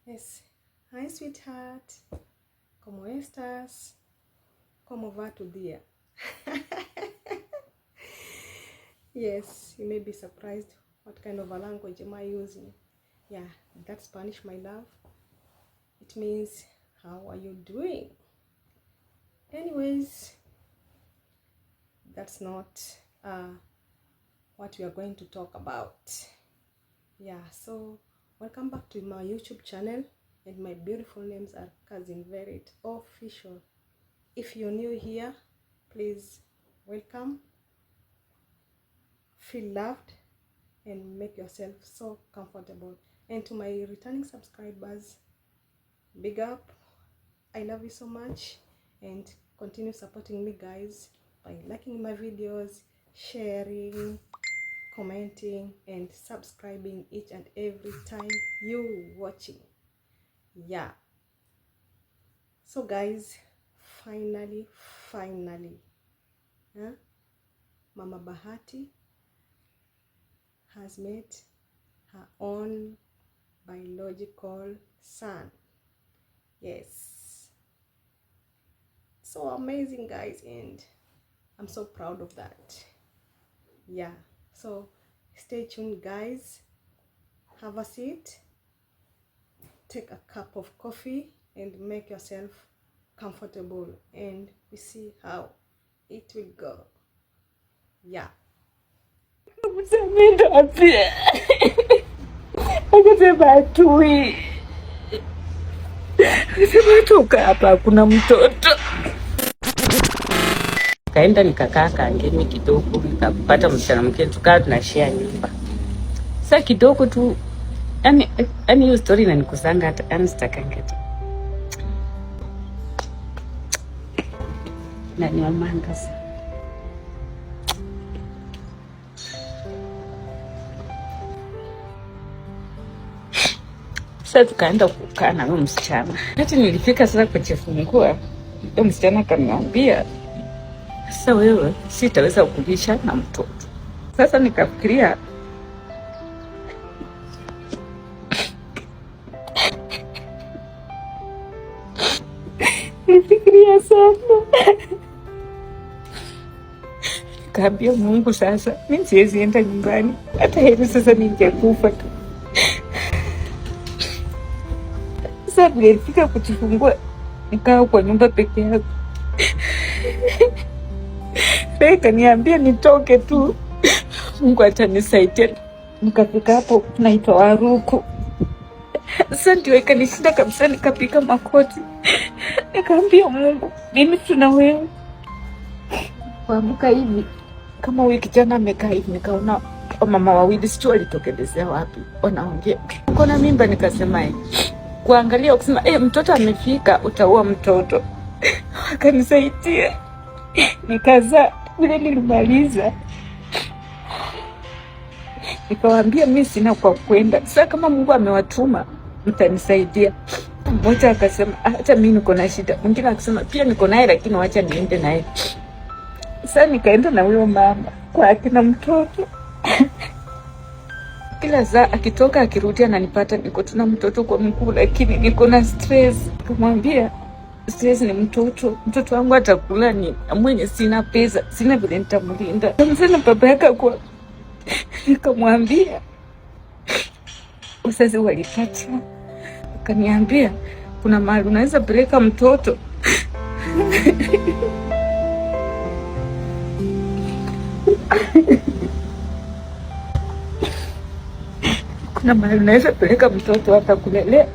Yes. Hi, sweetheart. ¿Cómo estás? ¿Cómo va tu día? Yes, you may be surprised what kind of a language am I using. Yeah, that's Spanish, my love. It means, how are you doing? Anyways, that's not what we are going to talk about. Yeah, so welcome back to my YouTube channel, and my beautiful names are Cousin Verit Official. If you're new here, please welcome, feel loved, and make yourself so comfortable. And to my returning subscribers, big up, I love you so much, and continue supporting me, guys, by liking my videos, sharing, commenting, and subscribing each and every time you watching. Yeah, so guys, finally Mama Bahati has met her own biological son. Yes, so amazing, guys, and I'm so proud of that. Yeah, so stay tuned, guys. Have a seat, take a cup of coffee, and make yourself comfortable, and we see how it will go. Yeah. Akasema tui, akasema toka hapa, kuna mtoto. Kaenda nikakaa kangemi kidogo, nikapata msichana mwingine, tukaa tunashare nyumba. Sasa kidogo tu, yani hiyo story inanikusanga hata anistakange. Na ni wamanga sana. Sasa tukaenda kukaa na msichana. Hata nilifika sasa kujifungua, ndio msichana kaniambia, sasa wewe sitaweza kulisha na mtoto. Sasa nikafikiria sana. Nikaambia Mungu, sasa mimi siwezi enda nyumbani, hata heri sasa ningekufa tu. Sasa nilifika kujifungua, nikaa kwa nyumba peke yangu. Peka niambia nitoke tu, Mungu atanisaidia. Nikafika hapo naitwa Waruku. Sasa ndio ikanishinda kabisa, nikapika makoti. Nikaambia Mungu, mimi tuna wewe. Kuamka hivi kama wiki jana amekaa hivi, nikaona mama wawili sio walitokelezea wapi wanaongea. Niko na mimba, nikasema kuangalia kusema mtoto amefika, utaua mtoto. Akanisaidia. Nikaza vile nilimaliza. Nikawaambia mimi sina kwa kwenda. Sasa kama Mungu amewatuma, mtanisaidia. Mmoja akasema hata mimi niko na shida. Mwingine akasema pia niko naye, lakini wacha niende naye. Sasa nikaenda na huyo mama kwa akina mtoto. Kila saa akitoka akirudia ananipata niko tuna mtoto kwa mkuu, lakini niko na stress. Kumwambia stress ni mtoto wangu atakula ni mwenye, sina pesa, sina vile nitamlinda. Mzee baba yake kwa, nikamwambia wazazi walipata, akaniambia kuna mahali unaweza peleka mtoto. Kuna mahali unaweza peleka mtoto hata kulelea,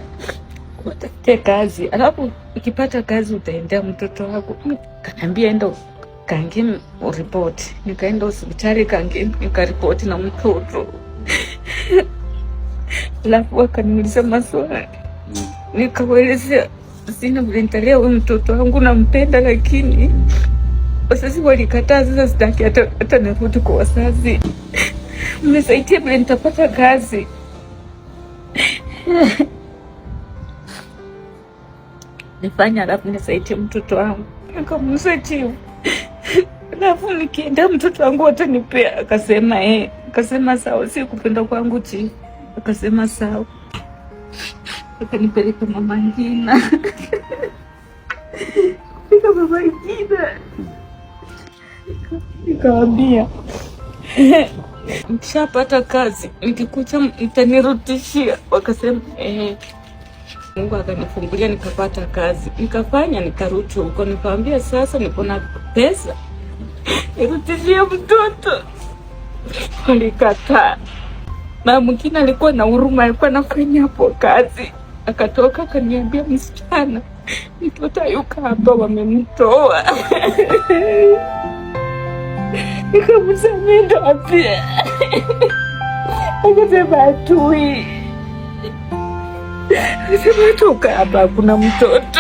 utafute kazi, alafu ukipata kazi utaendea mtoto wako. Kaniambia enda Kangemi report. Nikaenda hospitali Kangemi nikaripoti na mtoto. Alafu wakaniuliza maswali. Nikawaelezea sina vile nitalea huyu mtoto wangu, nampenda, lakini wazazi walikataa. Sasa sitaki hata nirudi kwa wazazi. Mnisaidia vile nitapata kazi. Nifanya alafu nisaidie mtoto wangu. Nikamsaidia. Alafu nikienda mtoto wangu atanipea. Akasema sawa, si kupenda kwangu chi. Akasema sawa. akanipeleka Mama Ngina. Fika Mama Ngina, nikawambia nikishapata kazi nikikucha mtanirudishia. Wakasema Mungu akanifungulia, nikapata kazi, nikafanya, nikarudi huko. Nikamwambia sasa niko na pesa, nirudishie mtoto. Alikataa. Na mwingine alikuwa na huruma, alikuwa anafanya hapo kazi, akatoka akaniambia, msichana, mtoto yuko hapa, wamemtoa. Nikamsamehe ndo pia. Akasema atui. Akasema toka hapa, kuna mtoto.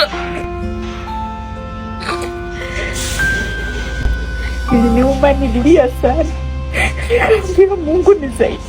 Niliuma, nililia sana. Nikamwambia Mungu nisaidie.